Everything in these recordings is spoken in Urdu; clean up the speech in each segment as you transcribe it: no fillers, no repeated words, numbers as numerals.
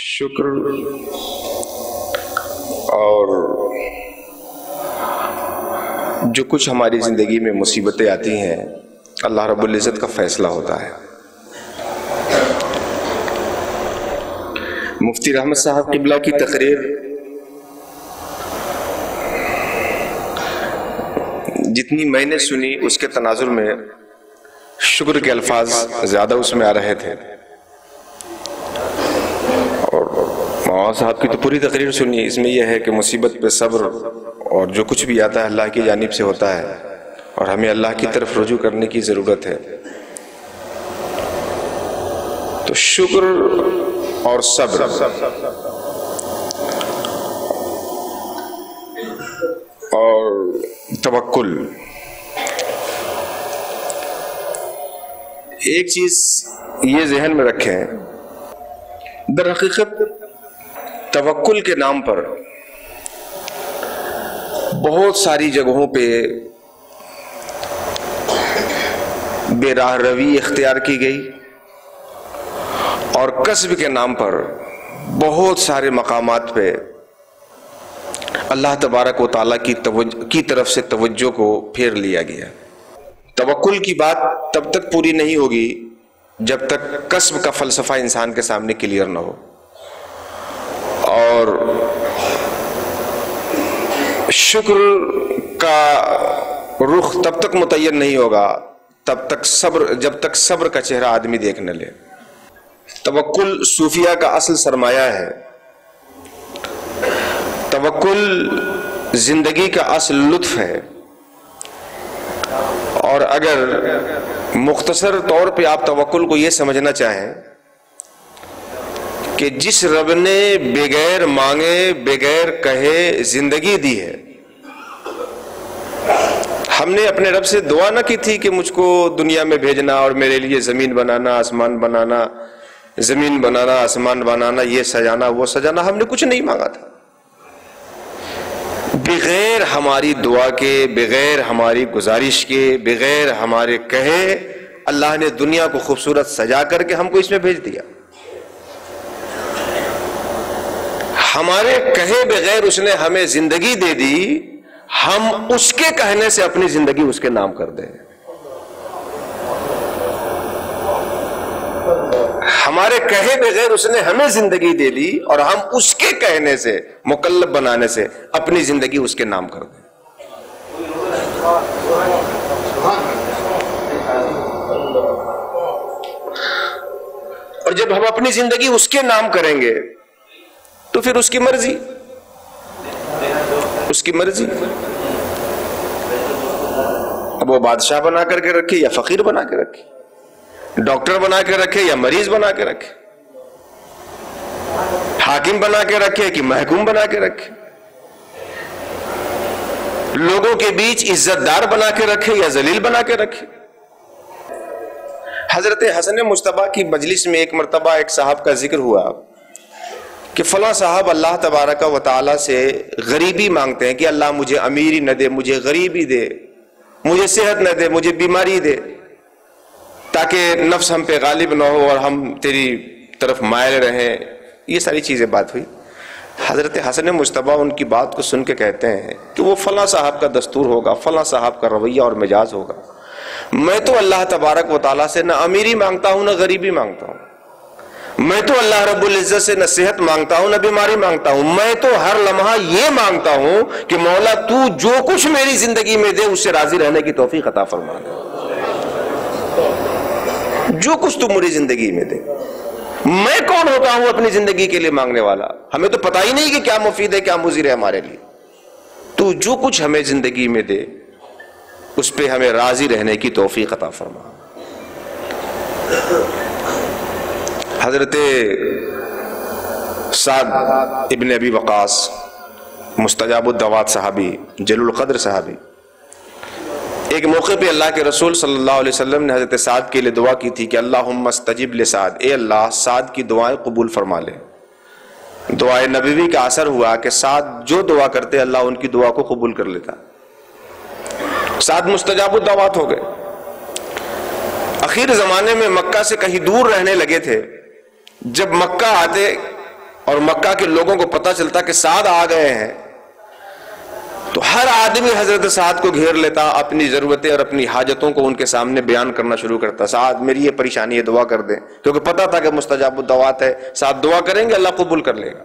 شکر اور جو کچھ ہماری زندگی میں مصیبتیں آتی ہیں اللہ رب العزت کا فیصلہ ہوتا ہے۔ مفتی رحمت صاحب قبلہ کی تقریر جتنی میں نے سنی اس کے تناظر میں شکر کے الفاظ زیادہ اس میں آ رہے تھے، اور مولانا صاحب کی تو پوری تقریر سنی، اس میں یہ ہے کہ مصیبت پہ صبر اور جو کچھ بھی آتا ہے اللہ کی جانب سے ہوتا ہے اور ہمیں اللہ کی طرف رجوع کرنے کی ضرورت ہے۔ تو شکر اور صبر اور توکل، ایک چیز یہ ذہن میں رکھیں، در حقیقت توکل کے نام پر بہت ساری جگہوں پہ بے راہ روی اختیار کی گئی، اور کسب کے نام پر بہت سارے مقامات پہ اللہ تبارک و تعالیٰ کی طرف سے توجہ کو پھیر لیا گیا۔ توکل کی بات تب تک پوری نہیں ہوگی جب تک کسب کا فلسفہ انسان کے سامنے کلیئر نہ ہو، اور شکر کا رخ تب تک متعین نہیں ہوگا جب تک صبر کا چہرہ آدمی دیکھ نہ لے۔ توکل صوفیہ کا اصل سرمایہ ہے، توکل زندگی کا اصل لطف ہے، اور اگر مختصر طور پہ آپ توکل کو یہ سمجھنا چاہیں کہ جس رب نے بغیر مانگے بغیر کہے زندگی دی ہے، ہم نے اپنے رب سے دعا نہ کی تھی کہ مجھ کو دنیا میں بھیجنا اور میرے لیے زمین بنانا آسمان بنانا، زمین بنانا آسمان بنانا، یہ سجانا وہ سجانا، ہم نے کچھ نہیں مانگا تھا۔ بغیر ہماری دعا کے، بغیر ہماری گزارش کے، بغیر ہمارے کہے اللہ نے دنیا کو خوبصورت سجا کر کے ہم کو اس میں بھیج دیا۔ ہمارے کہے بغیر اس نے ہمیں زندگی دے دی، ہم اس کے کہنے سے اپنی زندگی اس کے نام کر دیں۔ ہمارے کہے بغیر اس نے ہمیں زندگی دے دی اور ہم اس کے کہنے سے، مکلف بنانے سے اپنی زندگی اس کے نام کر دیں۔ اور جب ہم اپنی زندگی اس کے نام کریں گے تو پھر اس کی مرضی، اس کی مرضی، اب وہ بادشاہ بنا کر کے رکھے یا فقیر بنا کے رکھے، ڈاکٹر بنا کے رکھے یا مریض بنا کے رکھے، حاکم بنا کے رکھے کہ محکوم بنا کے رکھے، لوگوں کے بیچ عزت دار بنا کے رکھے یا ذلیل بنا کے رکھے۔ حضرت حسن مجتبیٰ کی مجلس میں ایک مرتبہ ایک صاحب کا ذکر ہوا کہ فلاں صاحب اللہ تبارک و تعالیٰ سے غریبی مانگتے ہیں کہ اللہ مجھے امیری نہ دے، مجھے غریبی دے، مجھے صحت نہ دے، مجھے بیماری دے، تاکہ نفس ہم پہ غالب نہ ہو اور ہم تیری طرف مائل رہیں۔ یہ ساری چیزیں بات ہوئی۔ حضرت حسن مجتبیٰ ان کی بات کو سن کے کہتے ہیں کہ وہ فلاں صاحب کا دستور ہوگا، فلاں صاحب کا رویہ اور مزاج ہوگا، میں تو اللہ تبارک و تعالیٰ سے نہ امیری مانگتا ہوں نہ غریبی مانگتا ہوں، میں تو اللہ رب العزت سے نہ صحت مانگتا ہوں نہ بیماری مانگتا ہوں، میں تو ہر لمحہ یہ مانگتا ہوں کہ مولا تو جو کچھ میری زندگی میں دے اس سے راضی رہنے کی توفیق عطا فرما دے، جو کچھ تو میری زندگی میں دے۔ میں کون ہوتا ہوں اپنی زندگی کے لیے مانگنے والا؟ ہمیں تو پتہ ہی نہیں کہ کیا مفید ہے کیا مضر ہے ہمارے لیے۔ تو جو کچھ ہمیں زندگی میں دے اس پہ ہمیں راضی رہنے کی توفیق عطا فرما۔ حضرت سعد ابن ابی وقاص مستجاب الدعوات صحابی، جلیل القدر صحابی، ایک موقع پہ اللہ کے رسول صلی اللہ علیہ وسلم نے حضرت سعد کے لیے دعا کی تھی کہ اللہم استجب لسعد، اے اللہ سعد کی دعائیں قبول فرما لے۔ دعائے نبوی کا اثر ہوا کہ سعد جو دعا کرتے اللہ ان کی دعا کو قبول کر لیتا۔ سعد مستجاب الدعوات ہو گئے۔ آخر زمانے میں مکہ سے کہیں دور رہنے لگے تھے، جب مکہ آتے اور مکہ کے لوگوں کو پتہ چلتا کہ سعد آ گئے ہیں تو ہر آدمی حضرت سعد کو گھیر لیتا، اپنی ضرورتیں اور اپنی حاجتوں کو ان کے سامنے بیان کرنا شروع کرتا. سعد میری یہ پریشانی ہے، دعا کر دیں، کیونکہ پتہ تھا کہ مستجاب الدعوات ہے، سعد دعا کریں گے اللہ قبول کر لے گا.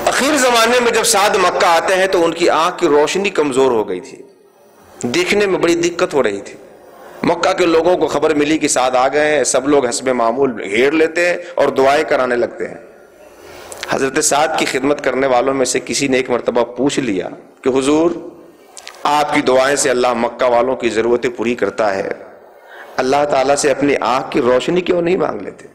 اخیر زمانے میں جب سعد مکہ آتے ہیں تو ان کی آنکھ کی روشنی کمزور ہو گئی تھی، دیکھنے میں بڑی دقت ہو رہی تھی. مکہ کے لوگوں کو خبر ملی کہ سعد آ گئے ہیں، سب لوگ حسب معمول گھیر لیتے ہیں اور دعائیں کرانے لگتے ہیں. حضرت سعد کی خدمت کرنے والوں میں سے کسی نے ایک مرتبہ پوچھ لیا کہ حضور آپ کی دعائیں سے اللہ مکہ والوں کی ضرورتیں پوری کرتا ہے، اللہ تعالیٰ سے اپنی آنکھ کی روشنی کیوں نہیں مانگ لیتے؟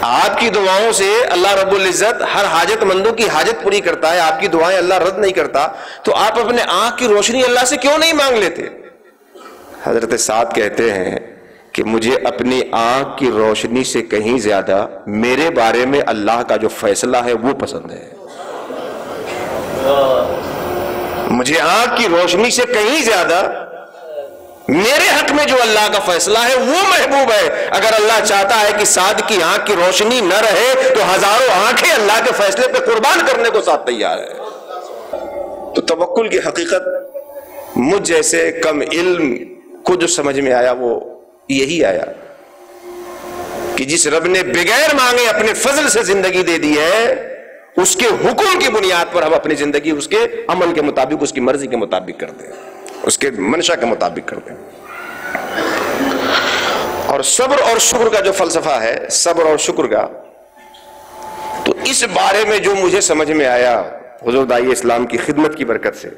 آپ کی دعاؤں سے اللہ رب العزت ہر حاجت مندوں کی حاجت پوری کرتا ہے، آپ کی دعائیں اللہ رد نہیں کرتا، تو آپ اپنے آنکھ کی روشنی اللہ سے کیوں نہیں مانگ لیتے؟ حضرت سعد کہتے ہیں کہ مجھے اپنی آنکھ کی روشنی سے کہیں زیادہ میرے بارے میں اللہ کا جو فیصلہ ہے وہ پسند ہے. مجھے آنکھ کی روشنی سے کہیں زیادہ میرے حق میں جو اللہ کا فیصلہ ہے وہ محبوب ہے. اگر اللہ چاہتا ہے کہ سعد کی آنکھ کی روشنی نہ رہے تو ہزاروں آنکھیں اللہ کے فیصلے پہ قربان کرنے کو ساتھ تیار ہے. تو توکل کی حقیقت مجھ جیسے کم علم کو جو سمجھ میں آیا وہ یہی آیا کہ جس رب نے بغیر مانگے اپنے فضل سے زندگی دے دی ہے، اس کے حکم کی بنیاد پر ہم اپنی زندگی اس کے عمل کے مطابق، اس کی مرضی کے مطابق کرتے ہیں، اس کے منشا کے مطابق کرتے ہیں. اور صبر اور شکر کا جو فلسفہ ہے، صبر اور شکر کا، تو اس بارے میں جو مجھے سمجھ میں آیا حضور داعی اسلام کی خدمت کی برکت سے،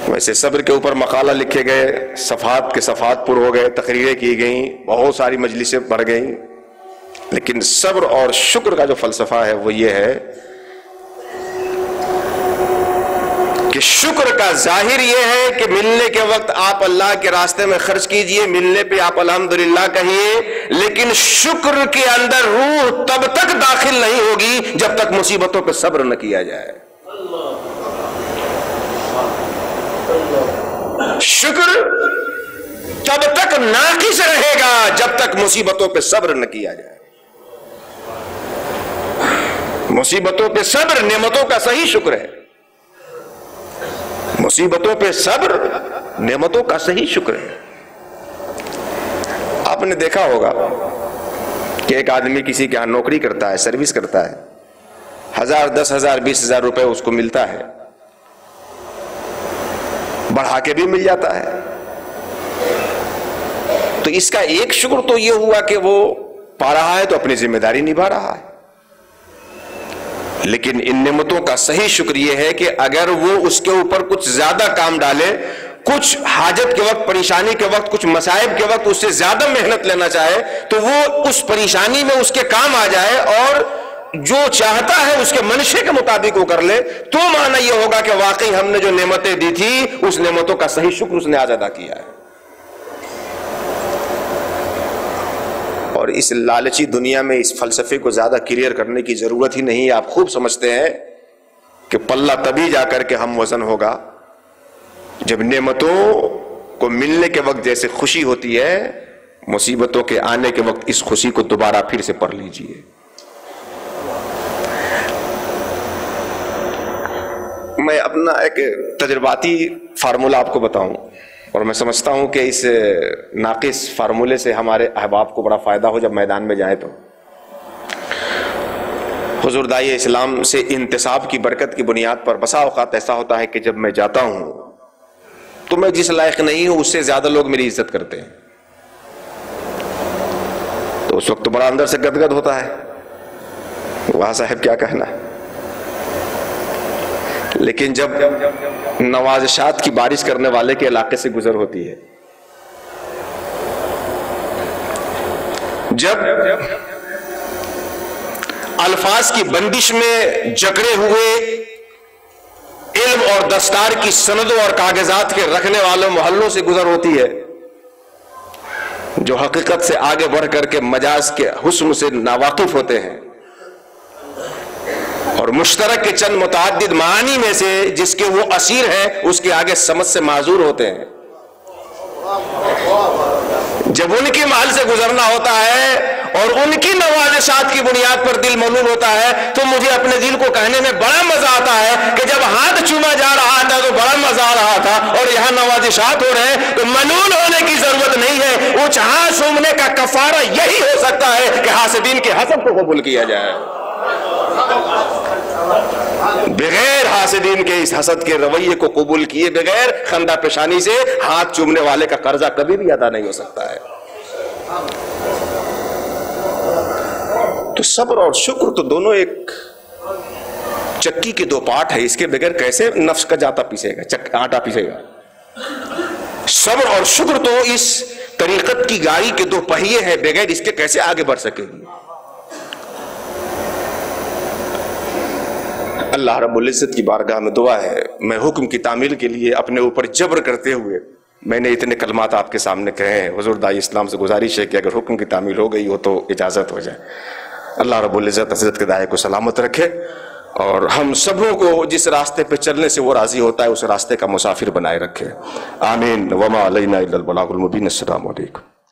ویسے صبر کے اوپر مقالہ لکھے گئے، صفحات کے صفحات پر ہو گئے، تقریریں کی گئیں، بہت ساری مجلسیں بڑھ گئیں، لیکن صبر اور شکر کا جو فلسفہ ہے وہ یہ ہے کہ شکر کا ظاہر یہ ہے کہ ملنے کے وقت آپ اللہ کے راستے میں خرچ کیجئے، ملنے پہ آپ الحمدللہ کہیے، لیکن شکر کے اندر روح تب تک داخل نہیں ہوگی جب تک مصیبتوں پہ صبر نہ کیا جائے. شکر تب تک ناقص رہے گا جب تک مصیبتوں پہ صبر نہ کیا جائے. مصیبتوں پہ صبر نعمتوں کا صحیح شکر ہے. مصیبتوں پہ صبر نعمتوں کا صحیح شکر ہے. آپ نے دیکھا ہوگا کہ ایک آدمی کسی کے ہاں نوکری کرتا ہے، سروس کرتا ہے، 1000 10,000 20,000 روپے اس کو ملتا ہے، بڑھا کے بھی مل جاتا ہے. تو اس کا ایک شکر تو یہ ہوا کہ وہ پا رہا ہے تو اپنی ذمہ داری نبھا رہا ہے. لیکن ان نعمتوں کا صحیح شکر یہ ہے کہ اگر وہ اس کے اوپر کچھ زیادہ کام ڈالے، کچھ حاجت کے وقت، پریشانی کے وقت، کچھ مصائب کے وقت اس سے زیادہ محنت لینا چاہے تو وہ اس پریشانی میں اس کے کام آ جائے اور جو چاہتا ہے اس کے منشے کے مطابق وہ کر لے، تو معنی یہ ہوگا کہ واقعی ہم نے جو نعمتیں دی تھی اس نعمتوں کا صحیح شکر اس نے آج ادا کیا ہے. اور اس لالچی دنیا میں اس فلسفے کو زیادہ کلیئر کرنے کی ضرورت ہی نہیں. آپ خوب سمجھتے ہیں کہ پلہ تبھی جا کر کے ہم وزن ہوگا جب نعمتوں کو ملنے کے وقت جیسے خوشی ہوتی ہے، مصیبتوں کے آنے کے وقت اس خوشی کو دوبارہ پھر سے پڑھ لیجئے. میں اپنا ایک تجرباتی فارمولہ آپ کو بتاؤں، اور میں سمجھتا ہوں کہ اس ناقص فارمولے سے ہمارے احباب کو بڑا فائدہ ہو جب میدان میں جائیں. تو حضور داعی اسلام سے انتساب کی برکت کی بنیاد پر بسا اوقات ایسا ہوتا ہے کہ جب میں جاتا ہوں تو میں جس لائق نہیں ہوں اس سے زیادہ لوگ میری عزت کرتے ہیں. تو اس وقت تو بڑا اندر سے گدگد ہوتا ہے، واہ صاحب کیا کہنا. لیکن جب نوازشات کی بارش کرنے والے کے علاقے سے گزر ہوتی ہے، جب الفاظ کی بندش میں جکڑے ہوئے علم اور دستار کی سندوں اور کاغذات کے رکھنے والوں محلوں سے گزر ہوتی ہے، جو حقیقت سے آگے بڑھ کر کے مجاز کے حسن سے ناواقف ہوتے ہیں اور مشترک کے چند متعدد معانی میں سے جس کے وہ اسیر ہیں اس کے آگے سمجھ سے معذور ہوتے ہیں، جب ان کی محل سے گزرنا ہوتا ہے اور ان کی نوازشات کی بنیاد پر دل ملول ہوتا ہے تو مجھے اپنے دل کو کہنے میں بڑا مزہ آتا ہے کہ جب ہاتھ چوما جا رہا تھا تو بڑا مزہ آ رہا تھا، اور یہاں نوازشات ہو رہے ہیں تو ملول ہونے کی ضرورت نہیں ہے۔ وہ ہاتھ چومنے کا کفارہ یہی ہو سکتا ہے کہ حاسدین کے حسد کو قبول کیا جائے۔ بغیر حاسدین کے اس حسد کے رویے کو قبول کیے بغیر خندہ پیشانی سے ہاتھ چومنے والے کا قرضہ کبھی بھی ادا نہیں ہو سکتا ہے۔ تو صبر اور شکر تو دونوں ایک چکی کے دو پارٹ ہے، اس کے بغیر کیسے نفس کا جاتا پیسے گا، آٹا پیسے گا۔ صبر اور شکر تو اس طریقت کی گاڑی کے دو پہیے ہیں، بغیر اس کے کیسے آگے بڑھ سکے گی۔ اللہ رب العزت کی بارگاہ میں دعا ہے، میں حکم کی تعمیل کے لیے اپنے اوپر جبر کرتے ہوئے میں نے اتنے کلمات آپ کے سامنے کہے ہیں۔ حضور داعی اسلام سے گزارش ہے کہ اگر حکم کی تعمیل ہو گئی ہو تو اجازت ہو جائے۔ اللہ رب العزت حضرت کے داعی کو سلامت رکھے، اور ہم سبوں کو جس راستے پہ چلنے سے وہ راضی ہوتا ہے اس راستے کا مسافر بنائے رکھے، آمین۔ وما علینا الا البلاغ المبین۔ السلام علیکم۔